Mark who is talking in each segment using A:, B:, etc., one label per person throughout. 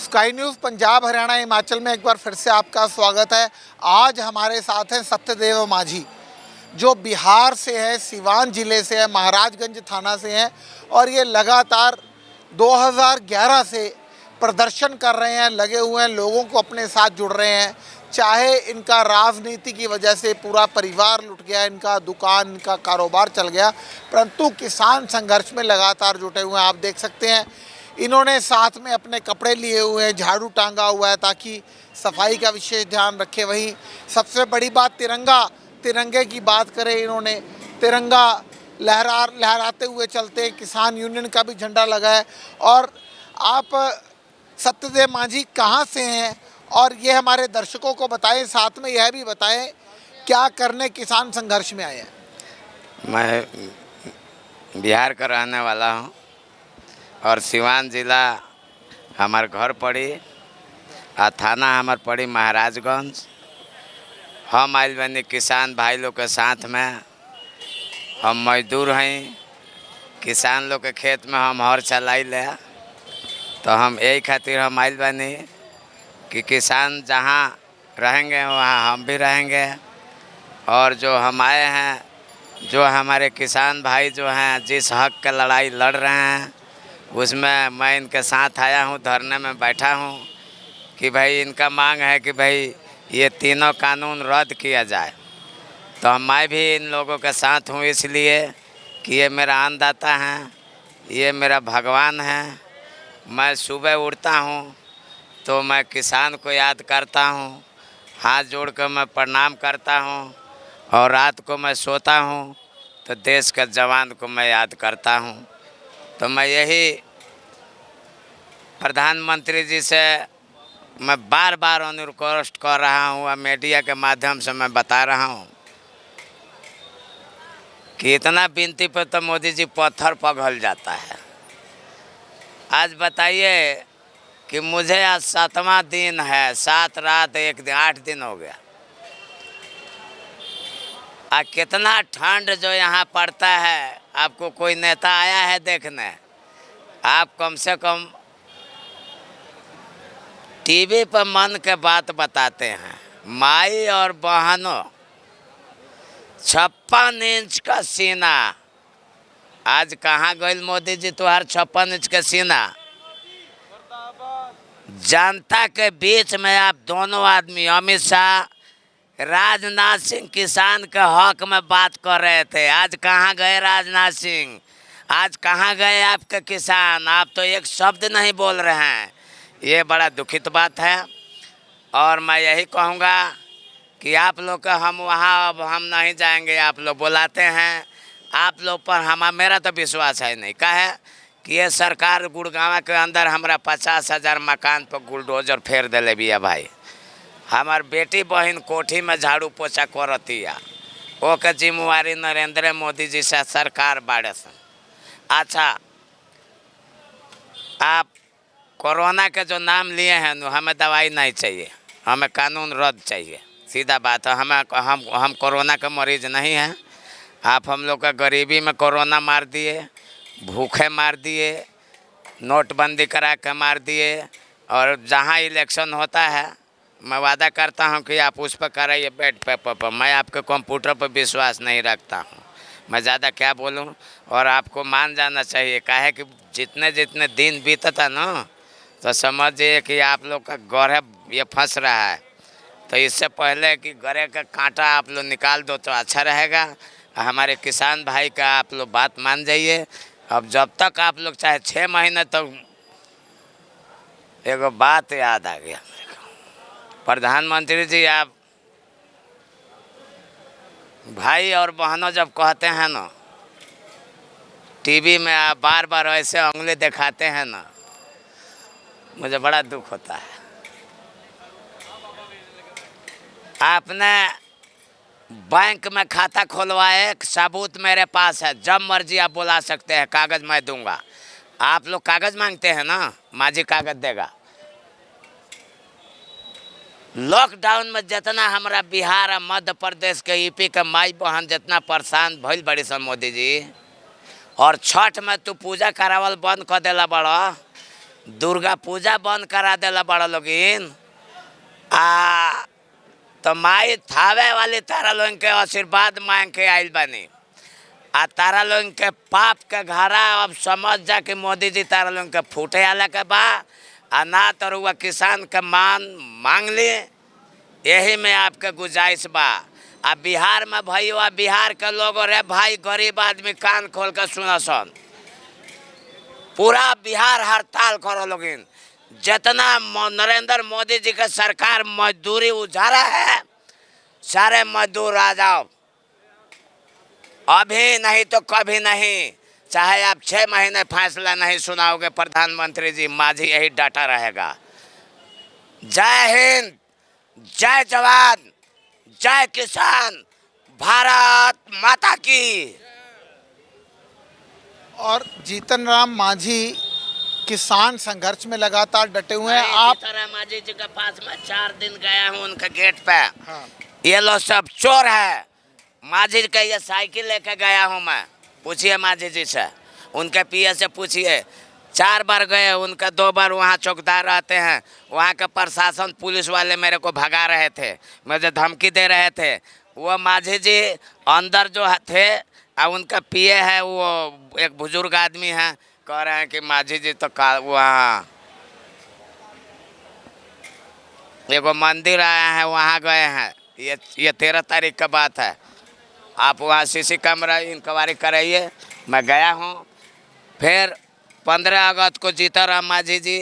A: Sky news Punjab Haryana Himachal में एक बार फिर से आपका स्वागत है। आज हमारे साथ हैं सत्यदेव माझी, जो बिहार से है, सिवान ज़िले से है, महाराजगंज थाना से हैं और ये लगातार 2011 से प्रदर्शन कर रहे हैं, लगे हुए हैं, लोगों को अपने साथ जुड़ रहे हैं। चाहे इनका राजनीति की वजह से पूरा परिवार लुट गया, इनका दुकान, इनका कारोबार चल गया, परंतु किसान संघर्ष में लगातार जुटे हुए हैं। आप देख सकते हैं इन्होंने साथ में अपने कपड़े लिए हुए हैं, झाड़ू टांगा हुआ है ताकि सफाई का विशेष ध्यान रखे। वहीं सबसे बड़ी बात तिरंगे की बात करें, इन्होंने तिरंगा लहराते हुए चलते हैं। किसान यूनियन का भी झंडा लगा है। और आप सत्यदेव माझी कहाँ से हैं और ये हमारे दर्शकों को बताएं, साथ में यह भी बताएं क्या करने किसान संघर्ष में आए हैं।
B: मैं बिहार का रहने वाला हूँ और सिवान ज़िला हमार घर पड़ी और थाना हमार पड़ी महाराजगंज। हम आइल बनी किसान भाई लोग के साथ में। हम मजदूर हैं, किसान लोग के खेत में हम हर चलाई ले, तो हम यही खातिर हम आइल बनी कि किसान जहाँ रहेंगे वहाँ हम भी रहेंगे। और जो हम आए हैं, जो हमारे किसान भाई जो हैं जिस हक का लड़ाई लड़ रहे हैं, उसमें मैं इनके साथ आया हूँ, धरने में बैठा हूँ कि भाई इनका मांग है कि भाई ये तीनों कानून रद्द किया जाए। तो मैं भी इन लोगों के साथ हूँ इसलिए कि ये मेरा अन्नदाता है, ये मेरा भगवान है। मैं सुबह उठता हूँ तो मैं किसान को याद करता हूँ, हाथ जोड़ कर मैं प्रणाम करता हूँ, और रात को मैं सोता हूँ तो देश के जवान को मैं याद करता हूँ। तो मैं यही प्रधानमंत्री जी से मैं बार बार अनुरोध कर रहा हूँ और मीडिया के माध्यम से मैं बता रहा हूँ कि इतना विनती पर तो मोदी जी पत्थर पिघल जाता है। आज बताइए कि मुझे आज 7वां दिन है, 7 रात 1 दिन 8 दिन हो गया। कितना ठंड जो यहाँ पड़ता है, आपको कोई नेता आया है देखने? आप कम से कम टीवी पर मन के बात बताते हैं। माई और बहनों, 56 इंच का सीना। आज कहाँ गए मोदी जी तुम्हार 56 इंच का सीना? जनता के बीच में आप दोनों आदमी, अमित शाह, राजनाथ सिंह, किसान के हक में बात कर रहे थे। आज कहाँ गए राजनाथ सिंह? आज कहाँ गए आपके किसान? आप तो एक शब्द नहीं बोल रहे हैं। ये बड़ा दुखित बात है। और मैं यही कहूँगा कि आप लोग का हम वहाँ अब हम नहीं जाएंगे। आप लोग बुलाते हैं, आप लोग पर मेरा तो विश्वास है नहीं। का है कि ये सरकार गुड़गांव के अंदर हमारा 50,000 मकान पर बुलडोजर फेर दिले बिया भाई। हमार बेटी बहन कोठी में झाड़ू पोछा करती है, ओके जिम्मेवारी नरेंद्र मोदी जी से सरकार बाड़े सन। अच्छा, आप कोरोना के जो नाम लिए हैं न, हमें दवाई नहीं चाहिए, हमें कानून रद्द चाहिए। सीधा बात है। हम कोरोना के मरीज नहीं हैं। आप हम लोग का गरीबी में कोरोना मार दिए, भूखे मार दिए, नोटबंदी करा के मार दिए। और जहाँ इलेक्शन होता है, मैं वादा करता हूँ कि आप उस पर कराइए बैठ पे। मैं आपके कंप्यूटर पर विश्वास नहीं रखता हूँ। मैं ज़्यादा क्या बोलूँ। और आपको मान जाना चाहिए, काहे कि जितने जितने दिन बीतता ना, तो समझिए कि आप लोग का गढ़े ये फंस रहा है। तो इससे पहले कि गरे का कांटा आप लोग निकाल दो तो अच्छा रहेगा। हमारे किसान भाई का आप लोग बात मान जाइए। अब जब तक आप लोग चाहे 6 महीने तक एगो बात याद आ गया मेरे को। प्रधानमंत्री जी, आप भाई और बहनों जब कहते हैं ना टीवी में, आप बार बार ऐसे उंगली दिखाते हैं ना, मुझे बड़ा दुख होता है। आपने बैंक में खाता खुलवाए, सबूत मेरे पास है, जब मर्जी आप बुला सकते हैं, कागज़ मैं दूंगा। आप लोग कागज़ मांगते हैं ना, माझी कागज़ देगा। लॉकडाउन में जितना हमारा बिहार और मध्य प्रदेश के यूपी के माई बहन जितना परेशान भइल बड़ी सन मोदी जी, और छठ में तू पूजा करावल बंद कर देला बड़ा। दुर्गा पूजा बंद करा देला बड़ा लोगिन। तो माई थावे वाली तारा लोग के आशीर्वाद मांग के आइल बनी। तारा लोग के पाप के घरा अब समझ जा कि मोदी जी तारा लोग के फूटे आला के बा। ना तो रुआ किसान के मान मांग ली। यही में आपके गुजारिश बा। बिहार में भैया बिहार के लोग रे भाई गरीब आदमी कान खोल कर सुना सन। पूरा बिहार हड़ताल करो लोगिन। जितना नरेंद्र मोदी जी का सरकार मजदूरी उजारा है, सारे मजदूर आ जाओ। अभी नहीं तो कभी नहीं। चाहे आप 6 महीने फैसला नहीं सुनाओगे प्रधानमंत्री जी, माझी यही डाटा रहेगा। जय हिंद, जय जवान, जय किसान, भारत माता की।
A: और जीतन राम मांझी किसान संघर्ष में लगातार डटे हुए हैं। आप
B: जीतन राम मांझी जी के पास में 4 दिन गया हूँ उनके गेट पे।
A: हाँ।
B: ये लोग सब चोर है। मांझी के ये साइकिल लेके गया हूँ मैं। पूछिए मांझी जी से, उनके पीए से पूछिए। 4 बार गए, उनका 2 बार वहाँ चौकीदार रहते हैं। वहाँ का प्रशासन पुलिस वाले मेरे को भगा रहे थे, मुझे धमकी दे रहे थे। वो मांझी जी अंदर जो थे, उनका पीए है, वो एक बुजुर्ग आदमी है, कह रहे हैं कि मांझी जी तो वहाँ एगो मंदिर आया है, वहाँ गए हैं। ये 13 तारीख का बात है। आप वहाँ सीसी कैमरा इंक्वायरी कराइए। मैं गया हूँ। फिर 15 अगस्त को जीतन राम मांझी जी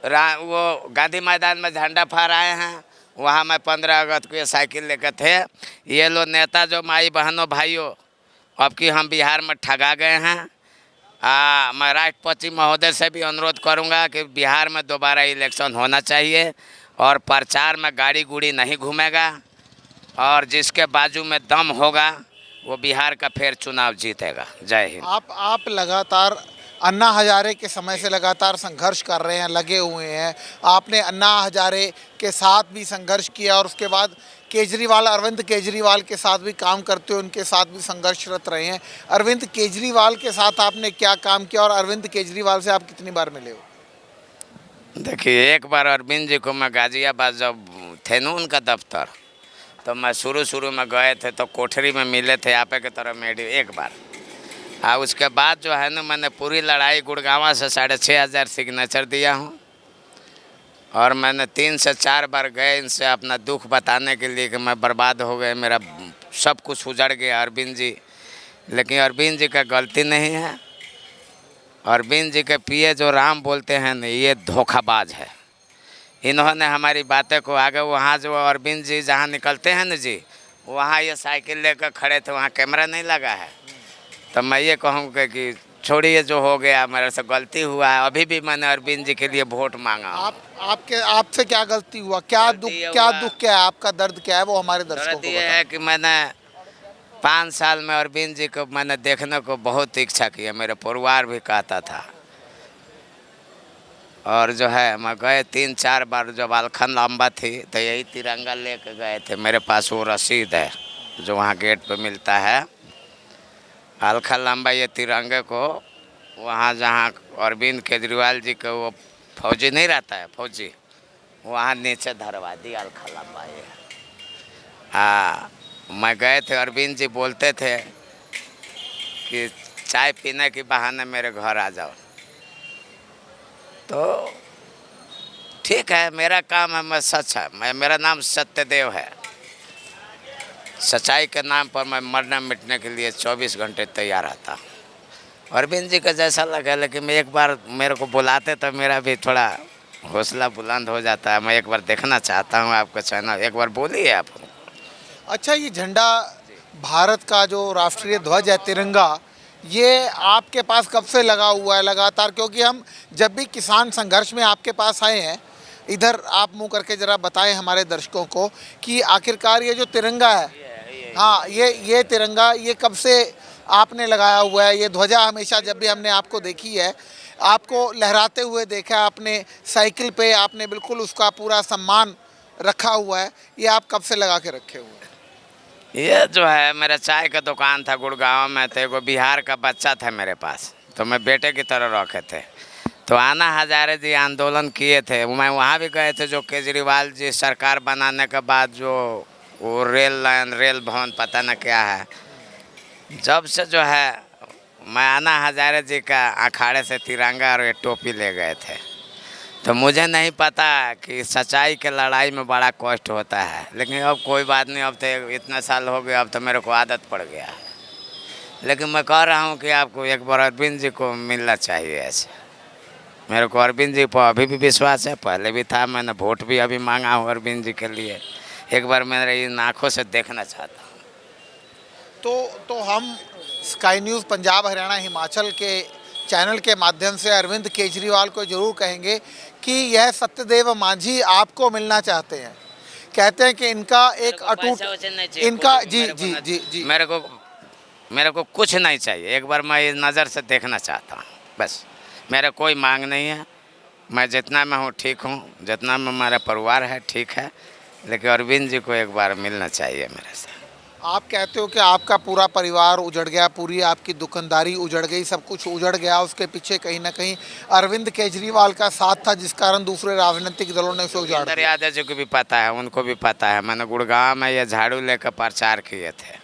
B: वो गांधी मैदान में झंडा फहराए हैं। वहाँ मैं 15 अगस्त को ये साइकिल लेकर थे। ये लोग नेता जो माई बहनों भाइयों, अब कि हम बिहार में ठगा गए हैं। मैं राष्ट्रपति महोदय से भी अनुरोध करूंगा कि बिहार में दोबारा इलेक्शन होना चाहिए और प्रचार में गाड़ी गुड़ी नहीं घूमेगा, और जिसके बाजू में दम होगा वो बिहार का फिर चुनाव जीतेगा। जय हिंद।
A: आप लगातार अन्ना हजारे के समय से लगातार संघर्ष कर रहे हैं, लगे हुए हैं। आपने अन्ना हजारे के साथ भी संघर्ष किया और उसके बाद केजरीवाल, अरविंद केजरीवाल के साथ भी काम करते हुए उनके साथ भी संघर्षरत रहे हैं। अरविंद केजरीवाल के साथ आपने क्या काम किया और अरविंद केजरीवाल से आप कितनी बार मिले हो?
B: देखिए, एक बार अरविंद जी को मैं गाजियाबाद जब थे ना उनका दफ्तर, तो मैं शुरू में गए थे तो कोठरी में मिले थे आप की तरह मेडी एक बार। उसके बाद जो है ना, मैंने पूरी लड़ाई गुड़गांव से 6,500 सिग्नेचर दिया हूँ। और मैंने 3 से 4 बार गए इनसे अपना दुख बताने के लिए कि मैं बर्बाद हो गए, मेरा सब कुछ उजड़ गया अरविंद जी। लेकिन अरविंद जी का गलती नहीं है। अरविंद जी के पीए जो राम बोलते हैं ना, ये धोखाबाज है। इन्होंने हमारी बातें को आगे, वहाँ जो अरविंद जी जहाँ निकलते हैं ना जी, वहाँ ये साइकिल लेकर खड़े थे, वहाँ कैमरा नहीं लगा है। तो मैं ये कहूँगा कि छोड़िए, जो हो गया मेरे से गलती हुआ है। अभी भी मैंने अरविंद जी के लिए वोट मांगा।
A: आपसे क्या गलती हुआ? क्या दुख क्या है? आपका दर्द क्या है, वो हमारे दर्शकों को
B: ये है कि मैंने 5 साल में अरविंद जी को मैंने देखने को बहुत इच्छा किया, मेरे परिवार भी कहता था। और जो है मैं गए 3-4 बार, जब अलखन लंबा थी तो यही तिरंगा लेके गए थे। मेरे पास वो रसीद है जो वहाँ गेट पे मिलता है। अलखन लंबा ये तिरंगे को वहाँ जहाँ अरविंद केजरीवाल जी का वो फौजी नहीं रहता है, फौजी, वहाँ नीचे धरवा दी अलखन लंबा ये। मैं गए थे, अरविंद जी बोलते थे कि चाय पीने के बहाने मेरे घर आ जाओ। तो ठीक है, मेरा काम है, मैं सच है, मेरा नाम सत्यदेव है। सच्चाई के नाम पर मैं मरने मिटने के लिए 24 घंटे तैयार रहता। अरविंद जी का जैसा लगा, लेकिन एक बार मेरे को बुलाते तो मेरा भी थोड़ा हौसला बुलंद हो जाता है। मैं एक बार देखना चाहता हूँ आपका चैनल, एक बार बोलिए आप।
A: अच्छा, ये झंडा भारत का जो राष्ट्रीय ध्वज है, तिरंगा, ये आपके पास कब से लगा हुआ है लगातार? क्योंकि हम जब भी किसान संघर्ष में आपके पास आए हैं, इधर आप मुंह करके ज़रा बताएं हमारे दर्शकों को कि आखिरकार ये जो तिरंगा है, हाँ, ये तिरंगा ये कब से आपने लगाया हुआ है? ये ध्वजा हमेशा जब भी हमने आपको देखी है, आपको लहराते हुए देखा, आपने साइकिल पे आपने बिल्कुल उसका पूरा सम्मान रखा हुआ है। ये आप कब से लगा के रखे हुए हैं?
B: ये जो है, मेरा चाय का दुकान था गुड़गांव में, तो एगो बिहार का बच्चा था मेरे पास, तो मैं बेटे की तरह रखे थे। तो अन्ना हजारे जी आंदोलन किए थे, मैं वहाँ भी गए थे। जो केजरीवाल जी सरकार बनाने के बाद जो वो रेल लाइन, रेल भवन, पता न क्या है, जब से जो है मैं अन्ना हजारे जी का अखाड़े से तिरंगा और ये टोपी ले गए थे। तो मुझे नहीं पता कि सच्चाई के लड़ाई में बड़ा कष्ट होता है, लेकिन अब कोई बात नहीं, अब तो इतना साल हो गया, अब तो मेरे को आदत पड़ गया है। लेकिन मैं कह रहा हूँ कि आपको एक बार अरविंद जी को मिलना चाहिए। ऐसे मेरे को अरविंद जी पर अभी भी विश्वास है, पहले भी था, मैंने वोट भी अभी मांगा हूँ अरविंद जी के लिए। एक बार मेरे इन आँखों से देखना चाहता हूँ।
A: तो हम स्काई न्यूज़ पंजाब हरियाणा हिमाचल के चैनल के माध्यम से अरविंद केजरीवाल को ज़रूर कहेंगे कि यह सत्यदेव मांझी आपको मिलना चाहते हैं। कहते हैं कि इनका एक अटूट, इनका जी जी जी जी
B: मेरे को कुछ नहीं चाहिए। एक बार मैं इस नज़र से देखना चाहता हूँ, बस। मेरा कोई मांग नहीं है, मैं जितना मैं हूँ ठीक हूँ, जितना में मेरा परिवार है ठीक है, लेकिन अरविंद जी को एक बार मिलना चाहिए मेरे से।
A: आप कहते हो कि आपका पूरा परिवार उजड़ गया, पूरी आपकी दुकानदारी उजड़ गई, सब कुछ उजड़ गया, उसके पीछे कहीं ना कहीं अरविंद केजरीवाल का साथ था, जिस कारण दूसरे राजनीतिक दलों ने उसे उजाड़
B: जोगिंदर
A: दिया।
B: यादव जी को भी पता है, उनको भी पता है। मैंने गुड़गांव में ये झाड़ू लेकर प्रचार किए थे।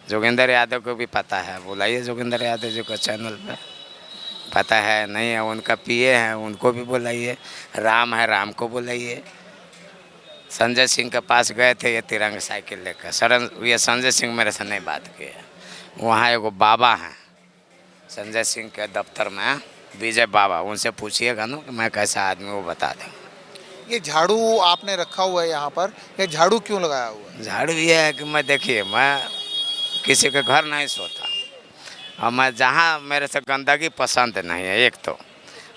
B: जोगिंदर यादव को भी पता है, बुलाइए जोगिंदर यादव जी को चैनल पे। पता है नहीं है, उनका पीए हैं, उनको भी बुलाइए। राम है, राम को बुलाइए। संजय सिंह के पास गए थे ये तिरंगा साइकिल लेकर। ये संजय सिंह मेरे से नहीं बात किए। वहाँ एगो बाबा हैं संजय सिंह के दफ्तर में, विजय बाबा, उनसे पूछिएगा ना कि मैं कैसा आदमी, वो बता दें।
A: ये झाड़ू आपने रखा हुआ है यहाँ पर, ये झाड़ू क्यों लगाया हुआ है?
B: झाड़ू ये है कि मैं, देखिए, मैं किसी के घर नहीं सोता, और मैं जहाँ मेरे से गंदगी पसंद नहीं है एक तो,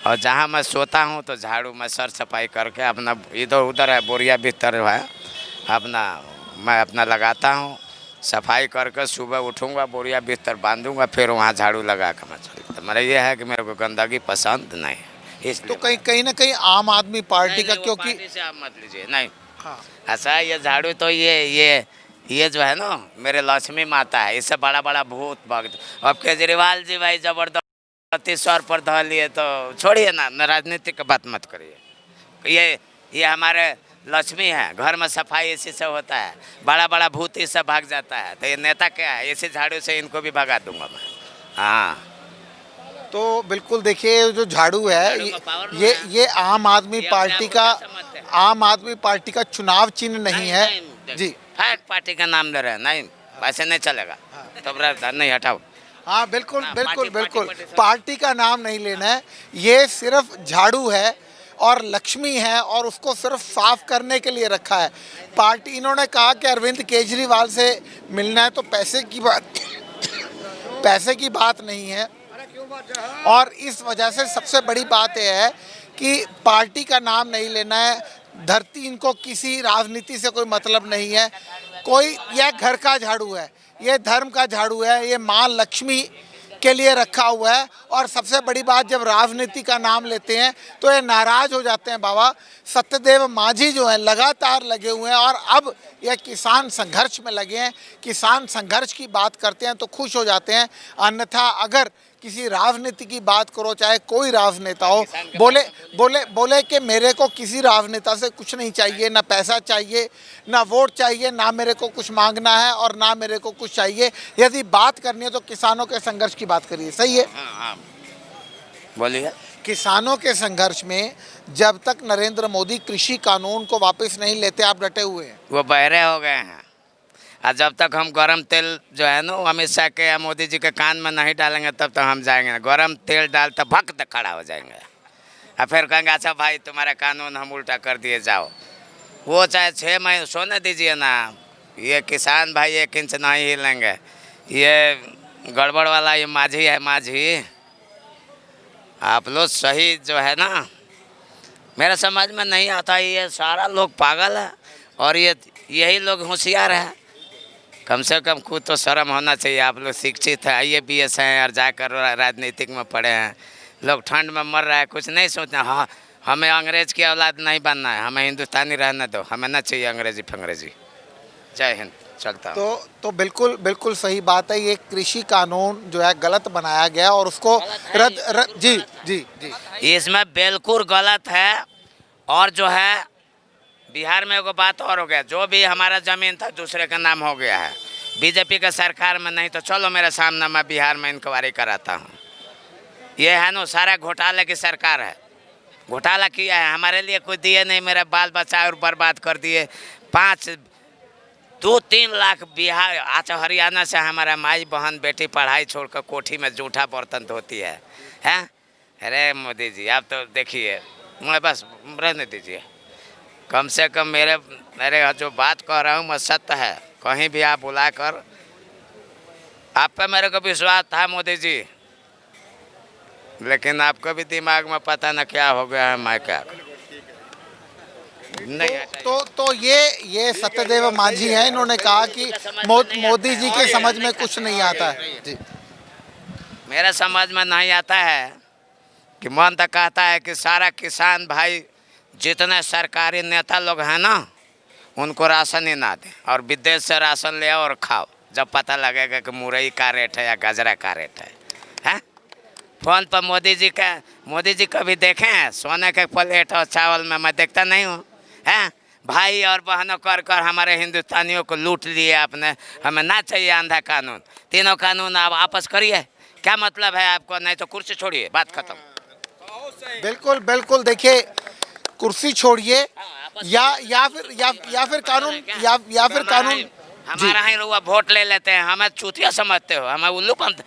B: और जहाँ मैं सोता हूँ तो झाड़ू मैं सर सफाई करके अपना, इधर उधर है बोरिया बिस्तर है अपना, मैं अपना लगाता हूँ, सफाई करके सुबह उठूँगा, बोरिया बिस्तर बांधूँगा, फिर वहाँ झाड़ू लगा कर मैं चलता। मेरा ये है कि मेरे को गंदगी पसंद नहीं है, इसलिए।
A: तो कहीं ना कहीं आम आदमी पार्टी का,
B: नहीं, वो
A: क्योंकि
B: पार्टी से आप मत लीजिए, नहीं।
A: हाँ,
B: ऐसा है, ये झाड़ू तो ये जो है ना, मेरे लक्ष्मी माता है, इससे बड़ा बड़ा भूत भक्त। अब केजरीवाल जी भाई जबरदस्ती सर पर धो लिए, तो छोड़िए ना, राजनीतिक का बात मत करिए। ये हमारे लक्ष्मी है, घर में सफाई इसी से होता है, बड़ा बड़ा भूत इससे भाग जाता है। तो ये नेता क्या है, इसी झाड़ू से इनको भी भगा दूंगा मैं। हाँ,
A: तो बिल्कुल देखिए, जो झाड़ू है
B: झाड़ू में पावर ना है।
A: ये आम आदमी
B: ये
A: पार्टी
B: अपने
A: का,
B: आप को कैसे मत है?
A: आम आदमी पार्टी का चुनाव चिन्ह नहीं है जी।
B: फैक पार्टी का नाम ले रहे हैं, नहीं, वैसे नहीं चलेगा। तब नहीं, हटाओ।
A: हाँ बिल्कुल
B: हाँ,
A: बिल्कुल
B: पार्टी
A: बिल्कुल,
B: सब।
A: पार्टी का नाम नहीं लेना है, ये सिर्फ झाड़ू है और लक्ष्मी है, और उसको सिर्फ साफ करने के लिए रखा है। पार्टी, इन्होंने कहा कि अरविंद केजरीवाल से मिलना है, तो पैसे की बात नहीं है, और इस वजह से सबसे बड़ी बात यह है कि पार्टी का नाम नहीं लेना है। धरती, इनको किसी राजनीति से कोई मतलब नहीं है। कोई, यह घर का झाड़ू है, ये धर्म का झाड़ू है, ये माँ लक्ष्मी के लिए रखा हुआ है। और सबसे बड़ी बात, जब राजनीति का नाम लेते हैं तो ये नाराज हो जाते हैं। बाबा सत्यदेव मांझी जो है लगातार लगे हुए हैं, और अब ये किसान संघर्ष में लगे हैं। किसान संघर्ष की बात करते हैं तो खुश हो जाते हैं, अन्यथा अगर किसी राजनीति की बात करो, चाहे कोई राजनेता हो, बोले कि मेरे को किसी राजनेता से कुछ नहीं चाहिए, ना पैसा चाहिए, ना वोट चाहिए, ना मेरे को कुछ मांगना है, और ना मेरे को कुछ चाहिए। यदि बात करनी है तो किसानों के संघर्ष की बात करिए, सही है?
B: हाँ, बोलिए।
A: किसानों के संघर्ष में जब तक नरेंद्र मोदी कृषि कानून को वापस नहीं लेते, आप डटे हुए हैं।
B: वो बहरे हो गए हैं, और जब तक हम गरम तेल जो है ना अमित शाह के या मोदी जी के कान में नहीं डालेंगे, तब तक हम जाएंगे। गरम तेल डालते भक्त खड़ा हो जाएंगे, और फिर कहेंगे अच्छा भाई तुम्हारा कानून हम उल्टा कर दिए, जाओ। वो चाहे 6 महीने सोने दीजिए ना, ये किसान भाई 1 इंच नहीं हिलेंगे। ये गड़बड़ वाला ये माझी है, माझी, आप लोग सही जो है ना, मेरे समझ में नहीं आता। ये सारा लोग पागल है, और यही लोग होशियार है। कम से कम खुद तो शर्म होना चाहिए। आप लोग शिक्षित हैं, IAS हैं, और जाकर राजनीतिक में पढ़े हैं। लोग ठंड में मर रहा है, कुछ नहीं सोचना। हाँ, हमें अंग्रेज़ की औलाद नहीं बनना है, हमें हिंदुस्तानी रहना दो, हमें ना चाहिए अंग्रेजी फंग्रेजी। जय हिंद। चलता हूँ।
A: तो बिल्कुल बिल्कुल सही बात है। ये कृषि कानून जो है गलत बनाया गया और उसको रद्द जी जी जी
B: इसमें बिल्कुल गलत है। और जो है बिहार में एगो बात और हो गया, जो भी हमारा ज़मीन था दूसरे का नाम हो गया है। बीजेपी का सरकार में नहीं तो चलो मेरे सामने, मैं बिहार में इंक्वायरी कराता हूँ। ये है ना, सारा घोटाले की सरकार है। घोटाला किया है, हमारे लिए कोई दिए नहीं, मेरा बाल बच्चा और बर्बाद कर दिए। 2-3 लाख बिहार अच्छा हरियाणा से हमारा माई बहन बेटी पढ़ाई छोड़कर कोठी में जूठा बर्तन धोती है हैं। अरे मोदी जी आप तो देखिए, मैं बस रहने दीजिए। कम से कम मेरे जो बात कह रहा हूँ मैं सत्य है। कहीं भी आप बुलाकर, आप पे मेरे को विश्वास था मोदी जी, लेकिन आपको भी दिमाग में पता न क्या हो गया है, मैं क्या नहीं।
A: तो ये सत्यदेव मांझी हैं। इन्होंने कहा कि मोदी जी के समझ में कुछ नहीं आता है जी।
B: मेरा समझ में नहीं आता है कि मन तो कहता है कि सारा किसान भाई जितने सरकारी नेता लोग हैं ना, उनको राशन ही ना दें और विदेश से राशन ले आओ और खाओ, जब पता लगेगा कि मुरई का रेट है या गजरा का रेट है। हैं फोन पर मोदी जी कभी देखे हैं सोने के प्लेट और चावल में? मैं देखता नहीं हूँ। हैं भाई और बहनों कर कर हमारे हिंदुस्तानियों को लूट लिए आपने। हमें ना चाहिए आंधा कानून, तीनों कानून आप वापस करिए। क्या मतलब है आपको? नहीं तो कुर्सी छोड़िए, बात खत्म।
A: बिल्कुल बिल्कुल। देखिए, कुर्सी छोड़िए या फिर कानून या फिर कानून।
B: हमारा ही रुआ वोट ले लेते हैं, हमें चूतिया समझते हो, हमें उल्लू पंथ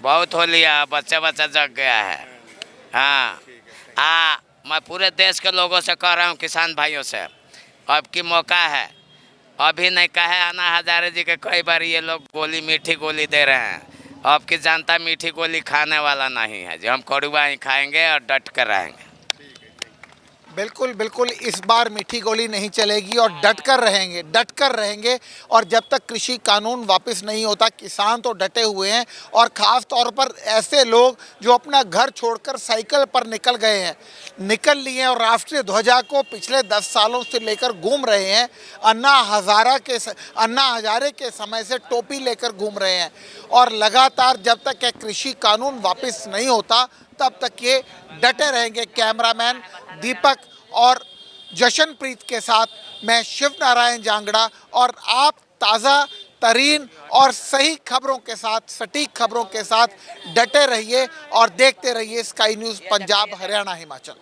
B: बहुत हो लिया, बच्चा जग गया है। हाँ मैं पूरे देश के लोगों से कह रहा हूँ, किसान भाइयों से, अब की मौका है। अभी नहीं कहे अन्ना हजारे जी के कई बार ये लोग गोली, मीठी गोली दे रहे हैं। अब की जनता मीठी गोली खाने वाला नहीं है जी, हम कड़वा ही खाएंगे और डट कर रहेंगे।
A: बिल्कुल बिल्कुल, इस बार मीठी गोली नहीं चलेगी और डट कर रहेंगे। और जब तक कृषि कानून वापस नहीं होता, किसान तो डटे हुए हैं। और ख़ास तौर पर ऐसे लोग जो अपना घर छोड़कर साइकिल पर निकल लिए हैं और राष्ट्रीय ध्वजा को पिछले 10 सालों से लेकर घूम रहे हैं। अन्ना हजारे के समय से टोपी लेकर घूम रहे हैं। और लगातार जब तक कृषि कानून वापस नहीं होता तब तक ये डटे रहेंगे। कैमरामैन दीपक और जशनप्रीत के साथ मैं शिव नारायण जांगड़ा, और आप ताज़ा तरीन और सही खबरों के साथ, सटीक खबरों के साथ डटे रहिए और देखते रहिए स्काई न्यूज़ पंजाब, हरियाणा, हिमाचल।